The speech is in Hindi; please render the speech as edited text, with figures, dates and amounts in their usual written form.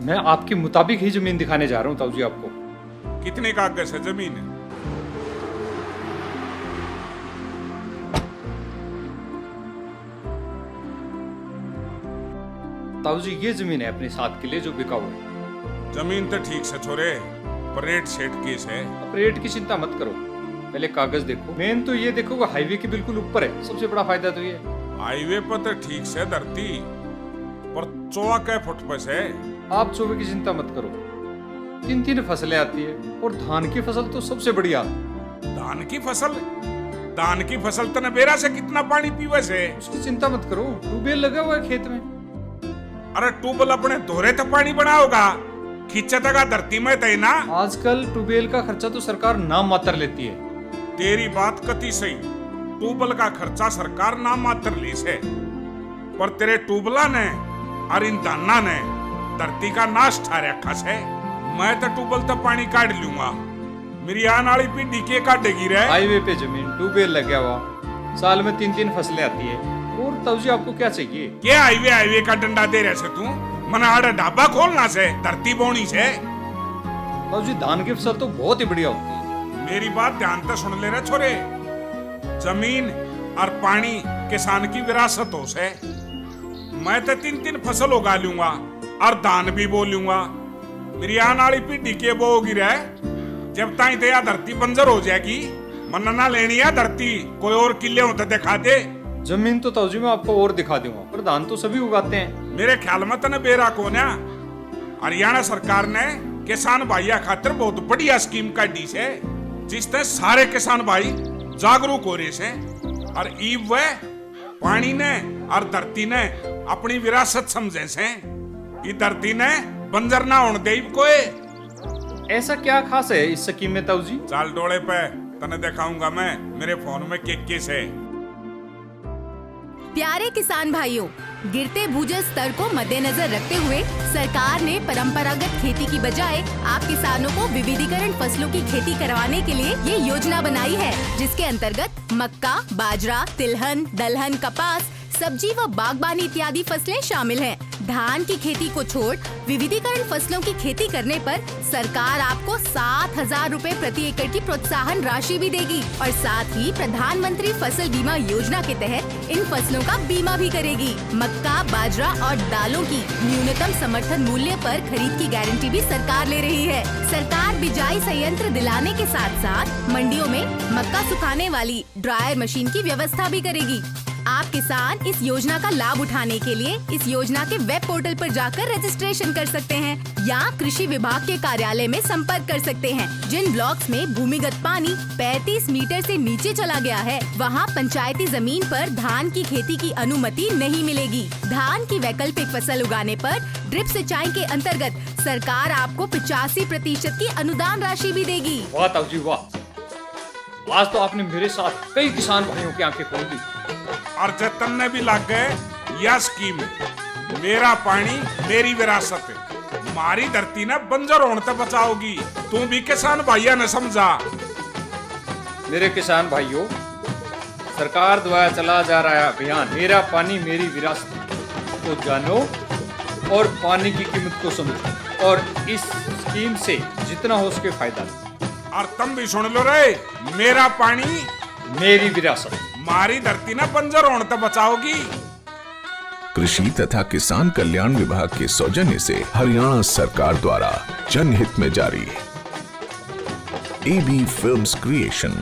मैं आपके मुताबिक ही जमीन दिखाने जा रहा हूँ ताऊ जी आपको। कितने कागज है जमीन? ताऊ जी ये जमीन है अपने साथ के लिए जो बिका हुआ है। जमीन तो ठीक से छोरे, पर रेट सेट केस है। अब रेट की चिंता मत करो, पहले कागज देखो। मेन तो ये देखो कि हाईवे के बिल्कुल ऊपर है, सबसे बड़ा फायदा तो ये है। हाईवे पर तो ठीक से धरती, पर चौवा कै फुट पर से। आप चौबे की चिंता मत करो, 3-3 फसलें आती है और धान की फसल तो सबसे बढ़िया। धान की फसल? धान की फसल तो नबेरा से कितना पानी पीवे से? उसकी चिंता मत करो, ट्यूबवेल लगा हुआ है खेत में। अरे ट्यूबवेल अपने दोहरे तो पानी बनाओगा, खींचे तक धरती में तय ना। आजकल ट्यूबवेल का खर्चा तो सरकार नाम मात्र लेती है। तेरी बात कति सही, ट्यूबवेल का खर्चा सरकार नाम मात्र ली से, पर तेरे ट्यूबवेला ने और इन दाना ने धरती का नाश ठा रखा से। मैं तो ट्यूबवेल तो पानी काट लूंगा, मेरी आने वाली पीढ़ी के काटेगी रे। हाईवे पे जमीन, ट्यूबवेल लगा हुआ, साल में 3-3 फसलें आती है। और ताऊ जी आपको क्या चाहिए? क्या हाईवे का डंडा दे रहे से तू? मना आड़ा ढाबा खोलना से, धरती बोनी से। ताऊ जी धान की फसल तो बहुत ही बढ़िया होती है। मेरी बात ध्यान से सुन ले रहे छोरे, जमीन और पानी किसान की विरासत हो से। मैं तो 3-3 फसल उगा लूंगा और धान भी बो लूंगा, मेरी आने वाली पीढ़ी के बोगी रे। जब ताई ते धरती बंजर हो जाएगी, मनना लेनी है धरती, कोई और किले होते दिखा दे। जमीन तो ताऊ जी मैं आपको और दिखा दूंगा, पर धान तो सभी उगाते हैं। मेरे ख्याल में तो बेरा कौन है। हरियाणा सरकार ने किसान भाइया खातिर बहुत बढ़िया स्कीम काटी है, जिससे सारे किसान भाई जागरूक हो रहे से। और ईब वे पानी ने और धरती ने अपनी विरासत समझे से। ये धरती ने बंजर ना होने दे कोई। ऐसा क्या खास है इस स्कीम में ताऊ जी? चाल डोले पे तने दिखाऊंगा मैं, मेरे फोन में केक से। प्यारे किसान भाइयों, गिरते भूजल स्तर को मद्देनजर रखते हुए सरकार ने परंपरागत खेती की बजाय आप किसानों को विविधीकरण फसलों की खेती करवाने के लिए ये योजना बनाई है, जिसके अंतर्गत मक्का, बाजरा, तिलहन, दलहन, कपास, सब्जी व बागबानी इत्यादि फसलें शामिल हैं। धान की खेती को छोड़ विविधीकरण फसलों की खेती करने पर सरकार आपको 7,000 रुपए प्रति एकड़ की प्रोत्साहन राशि भी देगी और साथ ही प्रधानमंत्री फसल बीमा योजना के तहत इन फसलों का बीमा भी करेगी। मक्का, बाजरा और दालों की न्यूनतम समर्थन मूल्य पर खरीद की गारंटी भी सरकार ले रही है। सरकार बिजाई संयंत्र दिलाने के साथ साथ मंडियों में मक्का सुखाने वाली ड्रायर मशीन की व्यवस्था भी करेगी। आप किसान इस योजना का लाभ उठाने के लिए इस योजना के वेब पोर्टल पर जाकर रजिस्ट्रेशन कर सकते हैं या कृषि विभाग के कार्यालय में संपर्क कर सकते हैं। जिन ब्लॉक्स में भूमिगत पानी 35 मीटर से नीचे चला गया है, वहां पंचायती जमीन पर धान की खेती की अनुमति नहीं मिलेगी। धान की वैकल्पिक फसल उगाने पर ड्रिप सिंचाई के अंतर्गत सरकार आपको 85% की अनुदान राशि भी देगी। वाह ताऊ जी वाह, आज तो आपने मेरे साथ कई किसान भाइयों की आंखें खोल दी। और जतन ने भी लग गए यह स्कीम, मेरा पानी मेरी विरासत, मारी धरती ने बंजर होने तक बचाओगी। तू भी किसान भाइया ने समझा। मेरे किसान भाइयों, सरकार द्वारा चला जा रहा है अभियान मेरा पानी मेरी विरासत को जानो और पानी की कीमत को समझो और इस स्कीम से जितना हो सके फायदा लो। और तुम भी सुन लो रे, मेरा पानी मेरी विरासत, मारी धरती ने बंजर होने तक बचाओगी। कृषि तथा किसान कल्याण विभाग के सौजन्य से हरियाणा सरकार द्वारा जनहित में जारी। AB films creation.